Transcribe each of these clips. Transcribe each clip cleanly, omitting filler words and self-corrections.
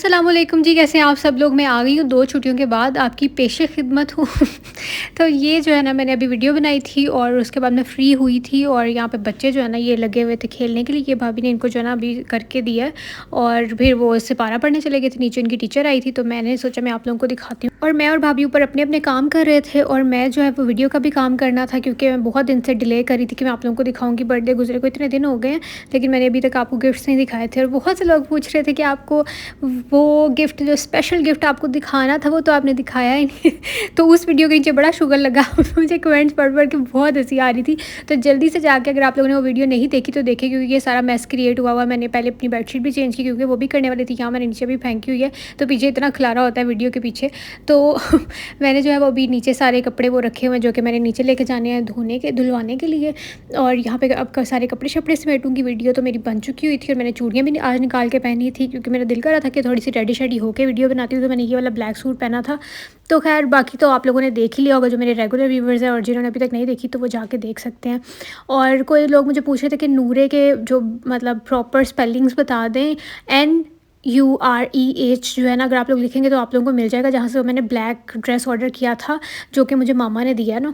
अस्सलामुअलैकुम जी, कैसे हैं आप सब लोग। मैं आ गई हूँ 2 छुट्टियों के बाद, आपकी पेशे खिदमत हूँ। तो ये जो है ना, मैंने अभी वीडियो बनाई थी और उसके बाद मैं फ्री हुई थी और यहाँ पे बच्चे जो है ना ये लगे हुए थे खेलने के लिए। ये भाभी ने इनको जो है ना अभी करके दिया है और फिर वो सिपारा पढ़ने चले गए थे। नीचे उनकी टीचर आई थी तो मैंने सोचा मैं आप लोगों को दिखाती हूँ। और मैं और भाभी ऊपर अपने-अपने काम कर रहे थे और मैं जो है वो वीडियो का भी काम करना था, क्योंकि मैं बहुत दिन से डिले कर रही थी कि मैं आप लोगों को दिखाऊँगी। बर्थडे गुज़रे को इतने दिन हो गए हैं, लेकिन मैंने अभी तक आपको गिफ्ट्स नहीं दिखाए थे। और बहुत से लोग पूछ रहे थे कि आपको वो गिफ्ट, जो स्पेशल गिफ्ट आपको दिखाना था, वो तो आपने दिखाया ही नहीं। तो उस वीडियो के नीचे बड़ा शुगर लगा। मुझे कमेंट्स पढ़ के बहुत हँसी आ रही थी। तो जल्दी से जाके अगर आप लोगों ने वो वीडियो नहीं देखी तो देखें, क्योंकि ये सारा मैस क्रिएट हुआ। मैंने पहले अपनी बेडशीट भी चेंज की, क्योंकि वो भी करने वाली थी। यहाँ मैंने नीचे भी फेंकी हुई है, तो पीछे इतना खलारा होता है वीडियो के पीछे। तो मैंने जो है वो अभी नीचे सारे कपड़े वो रखे हुए हैं, जो कि मैंने नीचे लेके जाने हैं धुलवाने के लिए। और यहाँ पे अब सारे कपड़े शपड़े समेटूँगी। वीडियो तो मेरी बन चुकी हुई थी और मैंने चूड़ियाँ भी आज निकाल के पहनी थी, क्योंकि मेरा दिल कर रहा था कि थोड़ी सी रेडी शेडी होके वीडियो बनाती हूँ। तो मैंने ये वाला ब्लैक सूट पहना था। तो खैर बाकी तो आप लोगों ने देख ही लिया होगा, जो मेरे रेगुलर व्यूवर्स हैं, और जिन्होंने अभी तक नहीं देखी तो वो जाके देख सकते हैं। और कोई लोग मुझे पूछ रहे थे कि नूरे के जो मतलब प्रॉपर स्पेलिंग्स बता दें। NUREH जो है ना, अगर आप लोग लिखेंगे तो आप लोगों को मिल जाएगा, जहाँ से मैंने ब्लैक ड्रेस ऑर्डर किया था, जो कि मुझे मामा ने दिया है ना।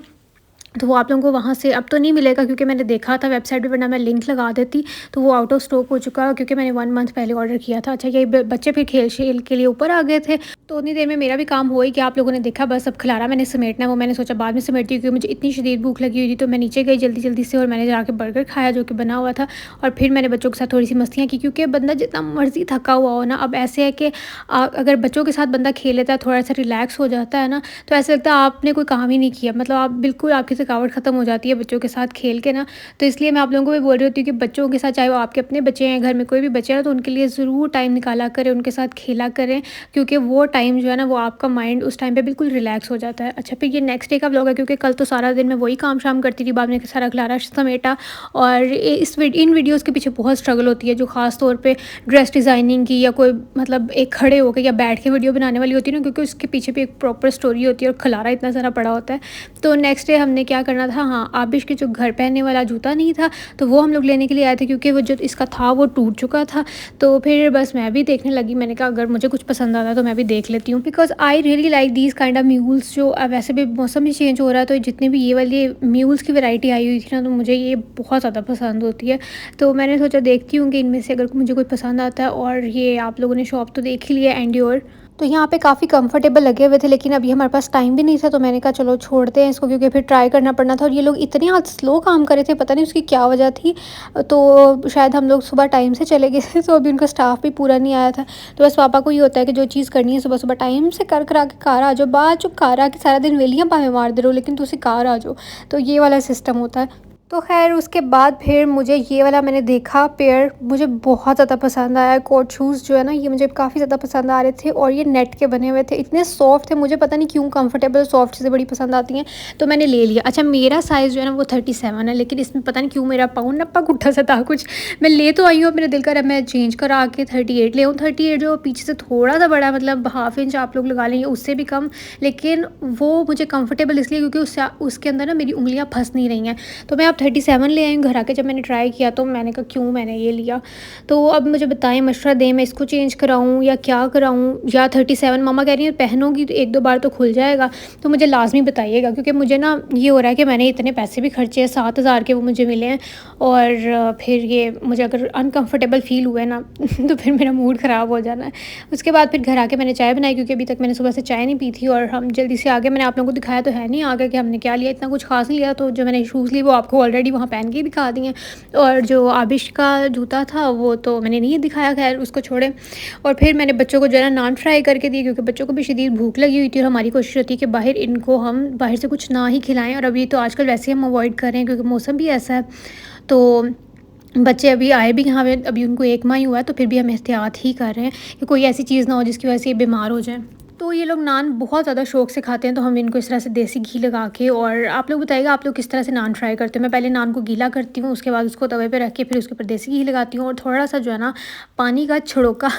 तो वो आप लोगों को वहाँ से अब तो नहीं मिलेगा, क्योंकि मैंने देखा था वेबसाइट पे, वरना मैं लिंक लगा देती। तो वो आउट ऑफ स्टॉक हो चुका है, क्योंकि मैंने 1 मंथ पहले ऑर्डर किया था। अच्छा, ये बच्चे फिर खेल शेल के लिए ऊपर आ गए थे, तो उतनी देर में मेरा भी काम हो ही गया। आप लोगों ने देखा, बस अब खिलारा मैंने समेटना है, वो मैंने सोचा बाद में समेटती हूँ, क्योंकि मुझे इतनी शदीद भूख लगी हुई थी। तो मैं नीचे गई जल्दी जल्दी से और मैंने जाके बर्गर खाया, जो कि बना हुआ था। और फिर मैंने बच्चों के साथ थोड़ी सी मस्तियाँ की, क्योंकि बंदा जितना मर्जी थका हुआ हो ना, अब ऐसे है कि अगर बच्चों के साथ बंदा खेल लेता है, थोड़ा सा रिलैक्स हो जाता है ना, तो ऐसा लगता है आपने कोई काम ही नहीं किया। मतलब आप बिल्कुल, आपकी थकावट ख़त्म हो जाती है बच्चों के साथ खेल के ना। तो इसलिए मैं आप लोगों को भी बोल रही होती हूँ कि बच्चों के साथ, चाहे वो आपके अपने बच्चे हैं, घर में कोई भी बच्चे हैं, तो उनके लिए ज़रूर टाइम निकाला करें, उनके साथ खेला करें, क्योंकि वो टाइम जो है ना, वो आपका माइंड उस टाइम पे बिल्कुल रिलैक्स हो जाता है। अच्छा, फिर ये नेक्स्ट डे का व्लॉग है, क्योंकि कल तो सारा दिन मैं वही काम शाम करती थी। बाद में सारा खलारा समेटा। और इन वीडियोज़ के पीछे बहुत स्ट्रगल होती है, जो ख़ास तौर पर ड्रेस डिज़ाइनिंग की, या कोई मतलब एक खड़े होकर या बैठ के वीडियो बनाने वाली होती है ना, क्योंकि उसके पीछे भी एक प्रॉपर स्टोरी होती है और खलारा इतना सारा पड़ा होता है। तो नेक्स्ट डे हमने क्या करना था, हाँ, आबिश के जो घर पहनने वाला जूता नहीं था, तो वो हम लोग लेने के लिए आए थे, क्योंकि वो जो इसका था वो टूट चुका था। तो फिर बस मैं भी देखने लगी। मैंने कहा अगर मुझे कुछ पसंद आता तो मैं भी देख लेती हूँ, because I really like these kind of mules. जो वैसे भी मौसम ही चेंज हो रहा है, तो जितने भी ये वाली म्यूल्स की वैरायटी आई हुई थी ना, तो मुझे ये बहुत ज़्यादा पसंद होती है। तो मैंने सोचा देखती हूँ कि इनमें से अगर मुझे कोई पसंद आता है। और ये आप लोगों ने शॉप तो देख ही लिया, एंड्योर। तो यहाँ पे काफ़ी कंफर्टेबल लगे हुए थे, लेकिन अभी हमारे पास टाइम भी नहीं था, तो मैंने कहा चलो छोड़ते हैं इसको, क्योंकि फिर ट्राई करना पड़ना था। और ये लोग इतने आज स्लो काम कर रहे थे, पता नहीं उसकी क्या वजह थी। तो शायद हम लोग सुबह टाइम से चले गए थे, तो अभी उनका स्टाफ भी पूरा नहीं आया था। तो बस पापा को ये होता है कि जो चीज़ करनी है सुबह सुबह टाइम से कर करा के कार आ जाओ। बाद जो कार आके सारा दिन वेलियाँ पावे मार दे रहो, लेकिन तुझे कार आ जाओ। तो ये वाला सिस्टम होता है। तो ख़ैर उसके बाद फिर मुझे ये वाला मैंने देखा पेयर, मुझे बहुत ज़्यादा पसंद आया। कोट शूज़ जो है ना, ये मुझे काफ़ी ज़्यादा पसंद आ रहे थे, और ये नेट के बने हुए थे, इतने सॉफ्ट थे। मुझे पता नहीं क्यों कंफर्टेबल सॉफ्ट चीज़ें बड़ी पसंद आती हैं, तो मैंने ले लिया। अच्छा, मेरा साइज़ जो है ना वो 37 है, लेकिन इसमें पता नहीं क्यों मेरा पाउंड नप्पा गुट्ठा सा था कुछ। मैं ले तो आई हूँ, मेरा दिल कर रहा है मैं चेंज करा के 38 ले आऊँ। 38 जो पीछे से थोड़ा सा बड़ा, मतलब ½ इंच आप लोग लगा लेंगे, उससे भी कम। लेकिन वो मुझे कम्फर्टेबल इसलिए क्योंकि उसके अंदर ना मेरी उंगलियाँ फंस नहीं रही हैं। तो मैं अब 37 ले आई हूँ। घर आके जब मैंने ट्राई किया तो मैंने कहा क्यों मैंने ये लिया। तो अब मुझे बताएं, मशवरा दें, मैं इसको चेंज कराऊँ या क्या कराऊँ। या 37 मम्मा कह रही है पहनोगी तो 1-2 बार तो खुल जाएगा, तो मुझे लाजमी बताइएगा, क्योंकि मुझे ना ये हो रहा है कि मैंने इतने पैसे भी खर्चे हैं, 7,000 के वो मुझे मिले हैं। और फिर ये मुझे अगर अनकम्फर्टेबल फ़ील हुआ है ना तो फिर मेरा मूड ख़राब हो जाना है। उसके बाद फिर घर आके मैंने चाय बनाई, क्योंकि अभी तक मैंने सुबह से चाय नहीं पी थी। और हम जल्दी से आगे, मैंने आप लोगों को दिखाया तो है नहीं आगे कि हमने क्या लिया, इतना कुछ खास नहीं लिया। तो जो मैंने शूज़ लिए वो आपको ऑलरेडी वहाँ पहन के दिखा दिए। और जो आबिश का जूता था वो तो मैंने नहीं दिखाया, खैर उसको छोड़े। और फिर मैंने बच्चों को जो है ना नान फ्राई करके दिए, क्योंकि बच्चों को भी शदीद भूख लगी हुई थी। और हमारी कोशिश होती है कि हम बाहर से कुछ ना ही खिलाएं। और अभी तो आजकल वैसे ही हम अवॉइड कर रहे हैं, क्योंकि मौसम भी ऐसा है। तो बच्चे अभी आए भी यहाँ पे, अभी उनको 1 माह ही हुआ है, तो फिर भी हम एहतियात ही कर रहे हैं कि कोई ऐसी चीज़ ना हो जिसकी वजह से ये बीमार हो जाए। तो ये लोग नान बहुत ज़्यादा शौक से खाते हैं, तो हम इनको इस तरह से देसी घी लगा के। और आप लोग बताइएगा आप लोग किस तरह से नान फ्राई करते हो। मैं पहले नान को गीला करती हूँ, उसके बाद उसको तवे पे रख के फिर उसके ऊपर देसी घी लगाती हूँ, और थोड़ा सा जो है ना पानी का छिड़ोका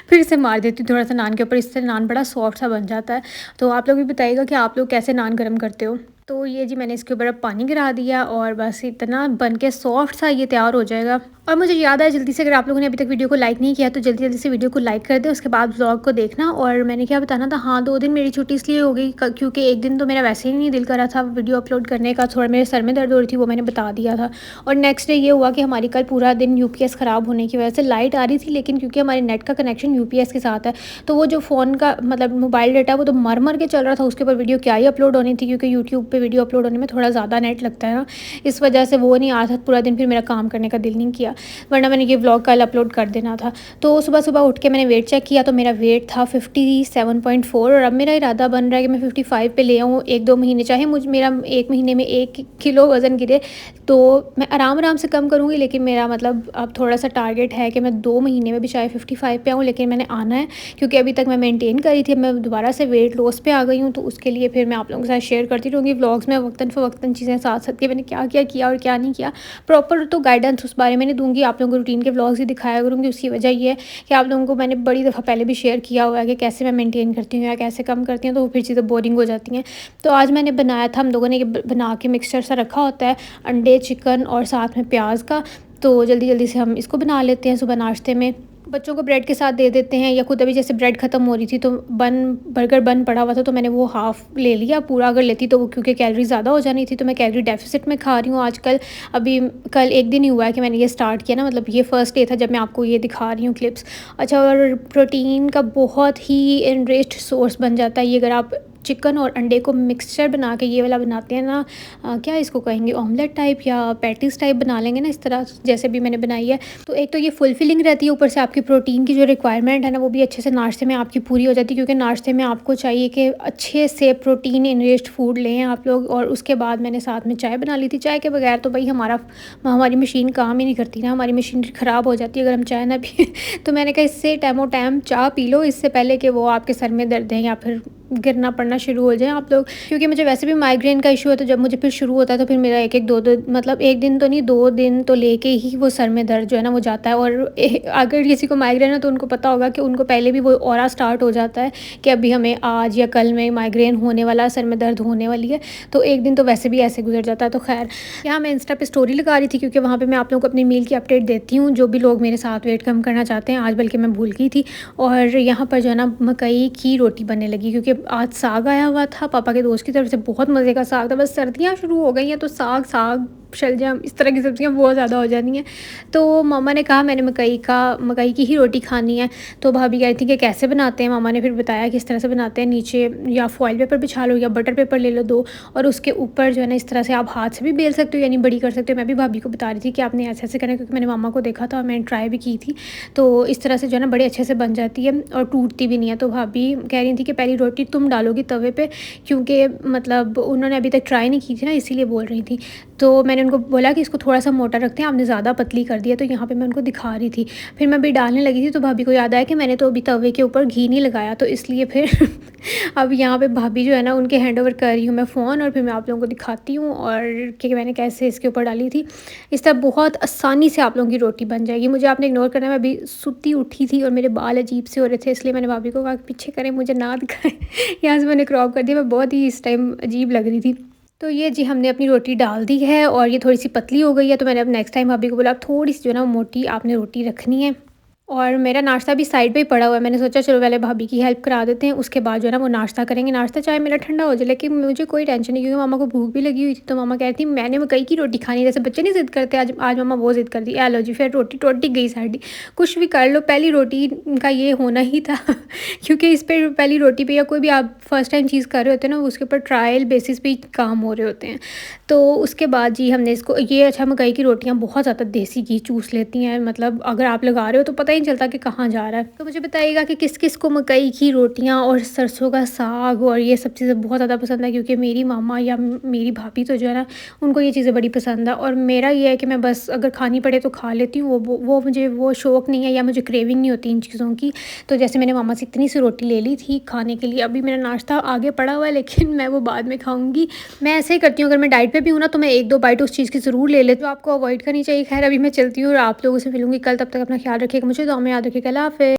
फिर से मार देती हूँ थोड़ा सा नान के ऊपर। इससे नान बड़ा सॉफ्ट सा बन जाता है। तो आप लोग भी बताइएगा कि आप लोग कैसे नान गर्म करते हो। तो तो ये जी मैंने इसके ऊपर अब पानी गिरा दिया और बस इतना बन के सॉफ्ट सा ये तैयार हो जाएगा। और मुझे याद आया जल्दी से, अगर आप लोगों ने अभी तक वीडियो को लाइक नहीं किया तो जल्दी जल्दी से वीडियो को लाइक कर दें, उसके बाद व्लॉग को देखना। और मैंने क्या बताना था, हाँ 2 दिन मेरी छुट्टी इसलिए हो गई क्योंकि एक दिन तो मेरा वैसे ही नहीं दिल कर रहा था वीडियो अपलोड करने का, थोड़ा मेरे सर में दर्द हो रही थी, वो मैंने बता दिया था। और नेक्स्ट डे ये हुआ कि हमारी कल पूरा दिन यूपीएस ख़राब होने की वजह से लाइट आ रही थी, लेकिन क्योंकि हमारे नेट का कनेक्शन यूपीएस के साथ है तो वो जो फ़ोन का मतलब मोबाइल डाटा वो तो मर मर के चल रहा था, उसके ऊपर वीडियो क्या ही अपलोड होनी थी, क्योंकि यूट्यूब पे वीडियो अपलोड होने में थोड़ा ज़्यादा नेट लगता है ना, इस वजह से वो नहीं आ रहा था पूरा दिन। फिर मेरा काम करने का दिल नहीं किया, वरना मैंने ये व्लॉग कल अपलोड कर देना था। तो सुबह सुबह उठ के मैंने वेट चेक किया तो मेरा वेट था 57.4 और अब मेरा इरादा बन रहा है कि मैं 55 पे ले आऊँ 1-2 महीने, चाहे मेरा 1 महीने में 1 किलो वज़न गिरे तो मैं आराम आराम से कम करूँगी, लेकिन मेरा मतलब अब थोड़ा सा टारगेट है कि मैं 2 महीने में भी चाहे 55 पे आऊँ, लेकिन मैंने आना है क्योंकि अभी तक मैं मेंटेन करी थी, मैं दोबारा से वेट लॉस पे आ गई हूँ। तो उसके लिए फिर मैं आप लोगों के साथ शेयर करती रहूँगी व्लॉग्स में वक्तन फ़वक्तन चीज़ें साथ साथ कि मैंने क्या क्या किया और क्या नहीं किया। प्रॉपर तो गाइडेंस उस बारे में नहीं दूँगी, आप लोगों को रूटीन के व्लॉग्स ही दिखाया करूँगी। उसकी वजह ये है कि आप लोगों को मैंने बड़ी दफ़ा पहले भी शेयर किया हुआ है कि कैसे मैं मेंटेन करती हूँ या कैसे कम करती हूँ, तो वो फिर चीज़ें बोरिंग हो जाती हैं। तो आज मैंने बनाया था, हम लोगों ने ये बना के मिक्सचर सा रखा होता है, अंडे, चिकन और साथ में प्याज का। तो जल्दी जल्दी से हम इसको बना लेते हैं सुबह नाश्ते में। बच्चों को ब्रेड के साथ दे देते हैं, या खुद अभी जैसे ब्रेड ख़त्म हो रही थी तो बर्गर बन पड़ा हुआ था तो मैंने वो हाफ़ ले लिया, पूरा अगर लेती तो वो क्योंकि कैलोरी ज़्यादा हो जानी थी तो मैं कैलोरी डेफिसिट में खा रही हूँ आजकल। अभी कल 1 दिन ही हुआ है कि मैंने ये स्टार्ट किया ना, मतलब ये फ़र्स्ट डे था जब मैं आपको ये दिखा रही हूँ क्लिप्स। अच्छा, और प्रोटीन का बहुत ही एनरिच्ड सोर्स बन जाता है ये, अगर आप चिकन और अंडे को मिक्सचर बना के ये वाला बनाते हैं ना, क्या इसको कहेंगे, ऑमलेट टाइप या पैटीज़ टाइप बना लेंगे ना, इस तरह जैसे भी मैंने बनाई है, तो एक तो ये फुलफिलिंग रहती है, ऊपर से आपकी प्रोटीन की जो रिक्वायरमेंट है ना वो भी अच्छे से नाश्ते में आपकी पूरी हो जाती है, क्योंकि नाश्ते में आपको चाहिए कि अच्छे से प्रोटीन इनरिच्ड फूड लें आप लोग। और उसके बाद मैंने साथ में चाय बना ली थी, चाय के बगैर तो भाई हमारी मशीन काम ही नहीं करती ना, हमारी मशीन ख़राब हो जाती है अगर हम चाय ना पिए तो मैंने कहा इससे टाइमो टाइम चाय पी लो, इससे पहले कि वो आपके सर में दर्द है या फिर गिरना पड़ना शुरू हो जाए आप लोग। क्योंकि मुझे वैसे भी माइग्रेन का इशू है, तो जब मुझे फिर शुरू होता है तो फिर मेरा 1-1 2-2 मतलब 1 दिन तो नहीं 2 दिन तो लेके ही वो सर में दर्द जो है ना वो जाता है। और अगर किसी को माइग्रेन है तो उनको पता होगा कि उनको पहले भी वो ऑरा स्टार्ट हो जाता है कि अभी हमें आज या कल में माइग्रेन होने वाला, सर में दर्द होने वाली है, तो 1 दिन तो वैसे भी ऐसे गुजर जाता है। तो खैर, यहाँ मैं इंस्टा पे स्टोरी लगा रही थी क्योंकि वहाँ पर मैं आप लोगों को अपनी मील की अपडेट देती हूँ, जो भी लोग मेरे साथ वेट कम करना चाहते हैं। आज बल्कि मैं भूल गई थी। और यहाँ पर जो है ना मकई की रोटी बनने लगी, क्योंकि आज साग आया हुआ था पापा के दोस्त की तरफ से, बहुत मज़े का साग था। बस सर्दियाँ शुरू हो गई हैं तो साग शलजम इस तरह की सब्ज़ियाँ बहुत ज़्यादा हो जाती हैं। तो मामा ने कहा मैंने मकई की ही रोटी खानी है, तो भाभी कह रही थी कि कैसे बनाते हैं। मामा ने फिर बताया किस तरह से बनाते हैं, नीचे या फॉइल पेपर बिछा लो या बटर पेपर ले लो 2, और उसके ऊपर जो है ना इस तरह से आप हाथ से भी बेल सकते हो यानी बड़ी कर सकते हो। मैं भी भाभी को बता रही थी कि आपने ऐसे ऐसे करना, क्योंकि मैंने मामा को देखा था और मैंने ट्राई भी की थी, तो इस तरह से जो है ना बड़े अच्छे से बन जाती है और टूटती भी नहीं है। तो भाभी कह रही थी कि पहली रोटी तुम डालोगी तवे पे, क्योंकि मतलब उन्होंने अभी तक ट्राई नहीं की थी ना, इसीलिए बोल रही थी। तो मैंने उनको बोला कि इसको थोड़ा सा मोटा रखते हैं, आपने ज़्यादा पतली कर दिया, तो यहाँ पे मैं उनको दिखा रही थी। फिर मैं भी डालने लगी थी तो भाभी को याद आया कि मैंने तो अभी तवे के ऊपर घी नहीं लगाया, तो इसलिए फिर अब यहाँ पे भाभी जो है ना उनके हैंड ओवर कर रही हूँ मैं फ़ोन, और फिर मैं आप लोगों को दिखाती हूँ और कि मैंने कैसे इसके ऊपर डाली थी। इस तरह बहुत आसानी से आप लोगों की रोटी बन जाएगी। मुझे आपने इग्नोर करना है, मैं अभी सुती उठी थी और मेरे बाल अजीब से हो रहे थे, इसलिए मैंने भाभी को कहा पीछे करें, मुझे ना दिखाएं। यहाँ से मैंने क्रॉप कर दिया, मैं बहुत ही इस टाइम अजीब लग रही थी। तो ये जी हमने अपनी रोटी डाल दी है और ये थोड़ी सी पतली हो गई है, तो मैंने अब नेक्स्ट टाइम भाभी को बोला अब थोड़ी सी जो है ना मोटी आपने रोटी रखनी है। और मेरा नाश्ता भी साइड पे ही पड़ा हुआ है, मैंने सोचा चलो पहले भाभी की हेल्प करा देते हैं, उसके बाद जो है ना वो नाश्ता करेंगे। नाश्ता चाहे मेरा ठंडा हो जाए, लेकिन मुझे कोई टेंशन नहीं, क्योंकि मामा को भूख भी लगी हुई थी। तो मामा कहती मैंने मकई की रोटी खानी, जैसे बच्चे नहीं ज़िद करते, आज मामा वो ज़िद कर दी, लो जी फिर रोटी टोटी गई साड़ी। कुछ भी कर लो, पहली रोटी का ये होना ही था क्योंकि इस पर पहली रोटी पर या कोई भी आप फर्स्ट टाइम चीज़ कर रहे होते हैं ना, उसके ऊपर ट्रायल बेसिस पे काम हो रहे होते हैं। तो उसके बाद जी हमने इसको ये, अच्छा मकई की रोटियाँ बहुत ज़्यादा देसी घी चूस लेती हैं, मतलब अगर आप लगा रहे हो तो पता ही नहीं चलता कि कहाँ जा रहा है। तो मुझे बताइएगा कि किस किस को मकई की रोटियाँ और सरसों का साग और ये सब चीज़ें बहुत ज़्यादा पसंद है, क्योंकि मेरी मामा या मेरी भाभी तो जो है ना उनको ये चीज़ें बड़ी पसंद है। और मेरा ये है कि मैं बस अगर खानी पड़े तो खा लेती हूँ, वो मुझे वो शौक़ नहीं है या मुझे क्रेविंग नहीं होती इन चीज़ों की। तो जैसे मैंने मामा से इतनी सी रोटी ले ली थी खाने के लिए, अभी मेरा नाश्ता आगे पड़ा हुआ है लेकिन मैं वो बाद में खाऊँगी। मैं ऐसे ही करती हूँ, अगर मैं डाइट पर भी हूँ ना तो मैं 1-2 बाइट उस चीज़ की ज़रूर ले लेती हूँ, आपको अवॉइड करनी चाहिए। खैर अभी मैं चलती हूँ और आप लोगों से मिलूँगी कल, तब तक अपना ख्याल रखिएगा, मुझे दुआ में याद रखिएगा। अल्लाह हाफ़िज़।